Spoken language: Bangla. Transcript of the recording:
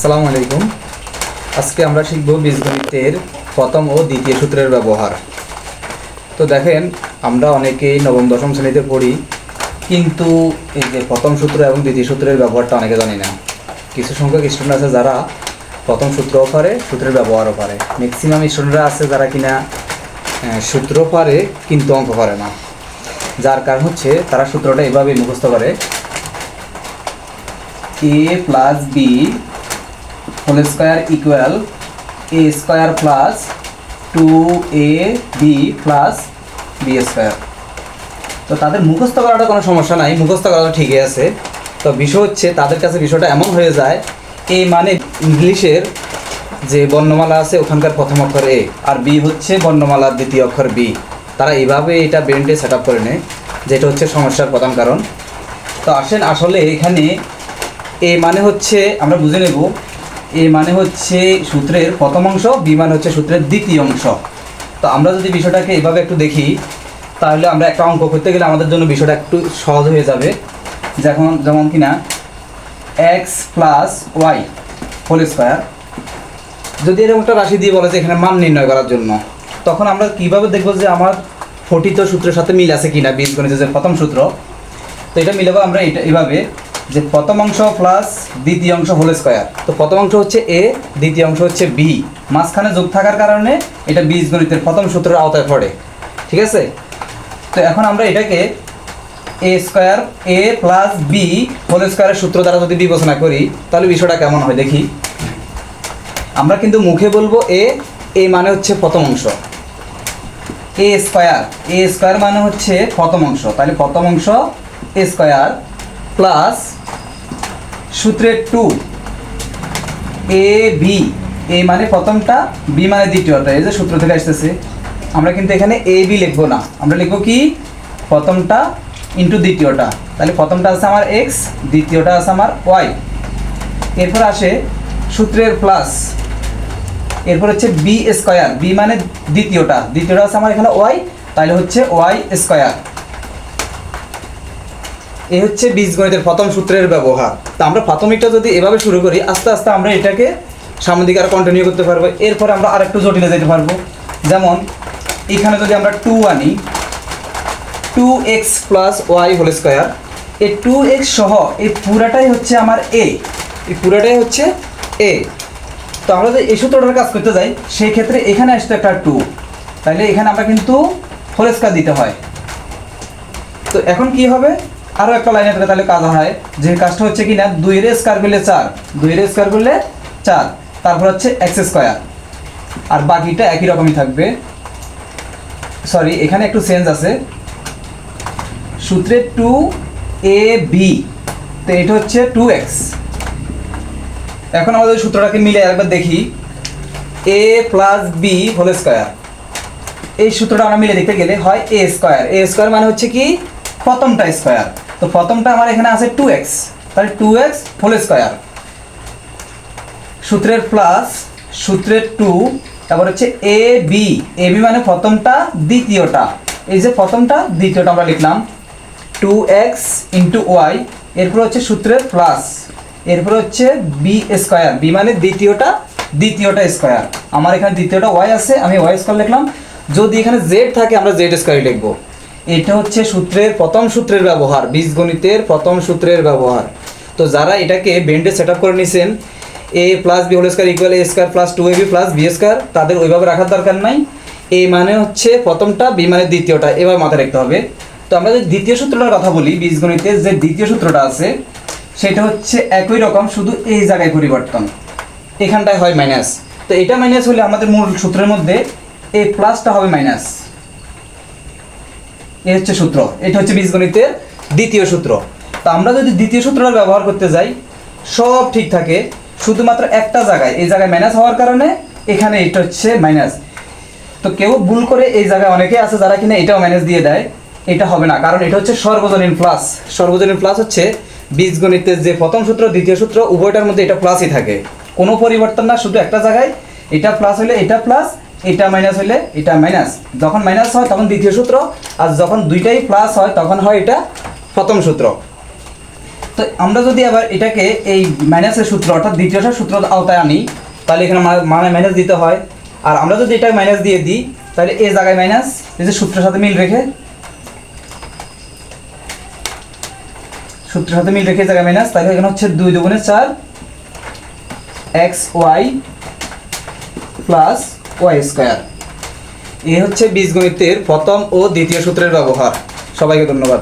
আসসালামু আলাইকুম। আজকে আমরা শিখব বীজগণিতের প্রথম ও দ্বিতীয় সূত্রের ব্যবহার। তো দেখেন, আমরা অনেকেই নবম দশম শ্রেণীতে পড়ি, কিন্তু এই যে প্রথম সূত্র এবং দ্বিতীয় সূত্রের ব্যবহারটা অনেকে জানি না। কিছু সংখ্যক স্টুডেন্ট আছে যারা প্রথম সূত্রও পারে, সূত্রের ব্যবহারও পারে। ম্যাক্সিমাম স্টুডেন্টরা আছে যারা কিনা সূত্র পারে কিন্তু অঙ্ক পারে না, যার কারণ হচ্ছে তারা সূত্রটা এভাবে মুখস্থ করে, a plus B whole square equal A square plus 2ab plus B square. তো তাদের মুখস্থ করাটা কোনো সমস্যা নাই, মুখস্থ করাটা ঠিকই আছে। তো বিষয় হচ্ছে তাদের কাছে বিষয়টা এমন হয়ে যায়, এ মানে ইংলিশের যে বর্ণমালা আছে ওখানকার প্রথম অক্ষর এ, আর বি হচ্ছে বর্ণমালার দ্বিতীয় অক্ষর বি। তারা এইভাবে এটা ব্রেনটে সেট আপ করে নেয়, যেটা হচ্ছে সমস্যার প্রধান কারণ। তো আসেন, আসলে এখানে এ মানে হচ্ছে, আমরা বুঝে নেব, এ মানে হচ্ছে সূত্রের প্রথম অংশ, বি মানে হচ্ছে সূত্রের দ্বিতীয় অংশ। তো আমরা যদি বিষয়টাকে এভাবে একটু দেখি, তাহলে আমরা একটা অঙ্ক করতে গেলে আমাদের জন্য বিষয়টা একটু সহজ হয়ে যাবে। যেমন কিনা x plus y whole square, যদি এরকম একটা রাশি দিয়ে বলে যে এখানে মান নির্ণয় করার জন্য, তখন আমরা কীভাবে দেখবো যে আমার ফটিত সূত্রের সাথে মিল আছে কিনা, বীজগণিতের যে প্রথম সূত্র। তো এটা মিলাবো আমরা এটা এভাবে, যে প্রথম অংশ প্লাস দ্বিতীয় অংশ হোল স্কোয়ার। তো প্রথম অংশ হচ্ছে এ, দ্বিতীয় অংশ হচ্ছে বি, মাঝখানে যোগ থাকার কারণে এটা বীজগণিতের প্রথম সূত্রের আওতায় পড়ে, ঠিক আছে। তো এখন আমরা এটাকে এ স্কোয়ার এ প্লাস বি হোল স্কোয়ারের সূত্র দ্বারা যদি বিবেচনা করি, তাহলে বিষয়টা কেমন হয় দেখি। আমরা কিন্তু মুখে বলবো এ মানে হচ্ছে প্রথম অংশ, এ স্কোয়ার মানে হচ্ছে প্রথম অংশ, তাহলে প্রথম অংশ এ স্কোয়ার প্লাস সূত্রের 2 এ বি, এ মানে প্রথমটা, বি মানে দ্বিতীয়টা, এই যে সূত্র থেকে আসতেছে। আমরা কিন্তু এখানে এ বি লিখবো না, আমরা লিখবো কি প্রথমটা ইন্টু দ্বিতীয়টা। তাহলে প্রথমটা আছে আমার এক্স, দ্বিতীয়টা আছে আমার ওয়াই। এরপর আসে সূত্রের প্লাস, এরপর হচ্ছে বি স্কোয়ার, বি মানে দ্বিতীয়টা আছে আমার এখানে ওয়াই, তাহলে হচ্ছে ওয়াই স্কোয়ার। এই হচ্ছে বীজগণিতের প্রথম সূত্রের ব্যবহার। তা আমরা প্রাথমিকটা যদি এভাবে শুরু করি, আস্তে আস্তে আমরা এটাকে সামনের দিকে আরও কন্টিনিউ করতে পারবো। এরপরে আমরা আরেকটু জটিলে যেতে পারবো। যেমন এখানে যদি আমরা 2 আনি, 2x plus y whole square, এই 2x সহ এই পুরাটাই হচ্ছে আমার এ, এই পুরাটাই হচ্ছে এ। তো আমরা যদি এই সূত্রটার কাজ করতে যাই, সেই ক্ষেত্রে এখানে আসতো একটা 2, তাহলে এখানে আমরা কিন্তু হোল স্কোয়ার দিতে হয়। তো এখন কি হবে, আরও একটা লাইনে তাহলে কাজ হয়, যে কাজটা হচ্ছে কি না 2 এর স্কোয়ার করলে 4, 2 এর স্কোয়ার করলে 4, তারপর হচ্ছে এক্স স্কোয়ার, আর বাকিটা একই রকমই থাকবে। সরি, এখানে একটু চেঞ্জ আছে, সূত্রে 2ab, তো এটা হচ্ছে 2x। এখন আমাদের সূত্রটাকে মিলে একবার দেখি, a plus B whole square, এই সূত্রটা আমরা মিলে দেখতে গেলে হয় এ স্কোয়ার মানে হচ্ছে কি প্রথমটা স্কোয়ার। তো প্রথমটা আমার এখানে আছে 2x, তাহলে 2x হোল স্কোয়ার, সূত্রের প্লাস সূত্রের 2, তারপর হচ্ছে এ বি মানে প্রথমটা দ্বিতীয়টা, এই যে প্রথমটা দ্বিতীয়টা আমরা লিখলাম 2x ইন্টু ওয়াই। এরপর হচ্ছে সূত্রের প্লাস, এরপর হচ্ছে বি স্কোয়ার, বি মানে দ্বিতীয়টা স্কোয়ার, আমার এখানে দ্বিতীয়টা ওয়াই আছে, আমি ওয়াই স্কোয়ার লিখলাম। যদি এখানে জেড থাকে আমরা জেড স্কোয়ার লিখবো। এটা হচ্ছে সূত্রের প্রথম সূত্রের ব্যবহার, বীজগণিতের প্রথম সূত্রের ব্যবহার। তো যারা এটাকে বেন্ডে সেট আপ করে নিয়েছেন, A plus B whole square equal A square plus 2ab plus B square, তাদের ওইভাবে রাখার দরকার নাই। এ মানে হচ্ছে প্রথমটা, বি মানে দ্বিতীয়টা, এভাবে মাথায় রাখতে হবে। তো আমরা যদি দ্বিতীয় সূত্রটার কথা বলি, বীজগণিতের যে দ্বিতীয় সূত্রটা আছে সেটা হচ্ছে একই রকম, শুধু এই জায়গায় পরিবর্তন, এখানটায় হয় মাইনাস। তো এটা মাইনাস হলে আমাদের মূল সূত্রের মধ্যে এই প্লাসটা হবে মাইনাস। এই হচ্ছে সূত্র, এটা হচ্ছে বীজগণিতের দ্বিতীয় সূত্র। তো আমরা যদি দ্বিতীয় সূত্রটা ব্যবহার করতে যাই, সব ঠিক থাকে, শুধুমাত্র একটা জায়গায়, এই জায়গায় মাইনাস হওয়ার কারণে এখানে এটা হচ্ছে মাইনাস। তো কেউ ভুল করে এই জায়গায় অনেকে আছে যারা কিনা এটাও মাইনাস দিয়ে দেয়, এটা হবে না, কারণ এটা হচ্ছে সর্বজনীন প্লাস। সর্বজনীন প্লাস হচ্ছে বীজগণিতের যে প্রথম সূত্র দ্বিতীয় সূত্র উভয়টার মধ্যে এটা প্লাসই থাকে, কোনো পরিবর্তন না, শুধু একটা জায়গায় এটা প্লাস হলে এটা প্লাস, এটা মাইনাস হলে এটা মাইনাস। যখন মাইনাস হয় তখন দ্বিতীয় সূত্র, আর যখন দুইটাই প্লাস হয় তখন হয় এটা প্রথম সূত্র। তো তো আমরা যদি আবার এটাকে এই মাইনাসের সূত্র অর্থাৎ দ্বিতীয় সূত্র আওতায় আনি, তাহলে এখানে মানে মাইনাস দিতে হয়। আর আমরা যদি এটা মাইনাস দিয়ে দিই, তাহলে এই জায়গায় মাইনাস, এই যে সূত্রের সাথে মিল রেখে জায়গায় মাইনাস, তাহলে এখানে হচ্ছে 2 দুগুণে 4 xy প্লাস ওয়াই স্কোয়ার। এই হচ্ছে বীজগণিতের প্রথম ও দ্বিতীয় সূত্রের ব্যবহার। সবাইকে ধন্যবাদ।